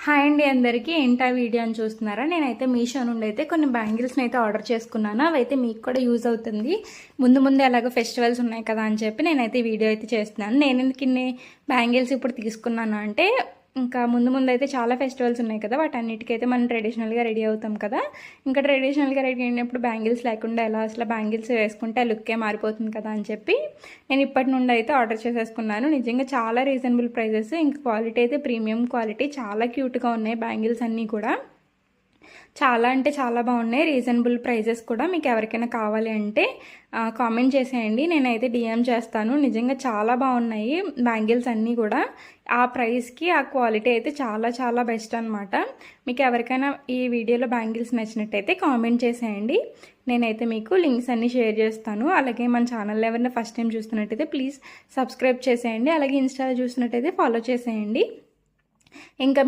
Hi అండి అందరికీ. ఏంటా వీడియో అని చూస్తున్నారా? నేనైతే మీషో నుండి అయితే కొన్ని బ్యాంగిల్స్ని అయితే ఆర్డర్ చేసుకున్నాను. అవైతే మీకు కూడా యూజ్ అవుతుంది. ముందు ఎలాగో ఫెస్టివల్స్ ఉన్నాయి కదా అని చెప్పి నేనైతే వీడియో అయితే చేస్తున్నాను. నేను ఎందుకు ఇన్ని బ్యాంగిల్స్ ఇప్పుడు తీసుకున్నాను అంటే, ఇంకా ముందు అయితే చాలా ఫెస్టివల్స్ ఉన్నాయి కదా, వాటన్నిటికైతే మనం ట్రెడిషనల్గా రెడీ అవుతాం కదా. ఇంకా ట్రెడిషనల్గా రెడీ అయినప్పుడు బ్యాంగిల్స్ లేకుండా ఎలా అసలు బ్యాంగిల్స్ వేసుకుంటే ఆ లుక్కే మారిపోతుంది కదా అని చెప్పి నేను ఇప్పటి నుండి అయితే ఆర్డర్ చేసేసుకున్నాను. నిజంగా చాలా రీజనబుల్ ప్రైజెస్, ఇంకా క్వాలిటీ అయితే ప్రీమియం క్వాలిటీ, చాలా క్యూట్గా ఉన్నాయి బ్యాంగిల్స్ అన్నీ కూడా. చాలా అంటే చాలా బాగున్నాయి. రీజనబుల్ ప్రైజెస్ కూడా. మీకు ఎవరికైనా కావాలి అంటే కామెంట్ చేసేయండి, నేనైతే డిఎం చేస్తాను. నిజంగా చాలా బాగున్నాయి బ్యాంగిల్స్ అన్నీ కూడా. ఆ ప్రైస్కి ఆ క్వాలిటీ అయితే చాలా చాలా బెస్ట్ అనమాట. మీకు ఎవరికైనా ఈ వీడియోలో బ్యాంగిల్స్ నచ్చినట్టయితే కామెంట్ చేసేయండి, నేనైతే మీకు లింక్స్ అన్నీ షేర్ చేస్తాను. అలాగే మన ఛానల్ ఎవరైనా ఫస్ట్ టైం చూస్తున్నట్టయితే ప్లీజ్ సబ్స్క్రైబ్ చేసేయండి. అలాగే ఇన్స్టాలో చూసినట్టయితే ఫాలో చేసేయండి. ఇంకా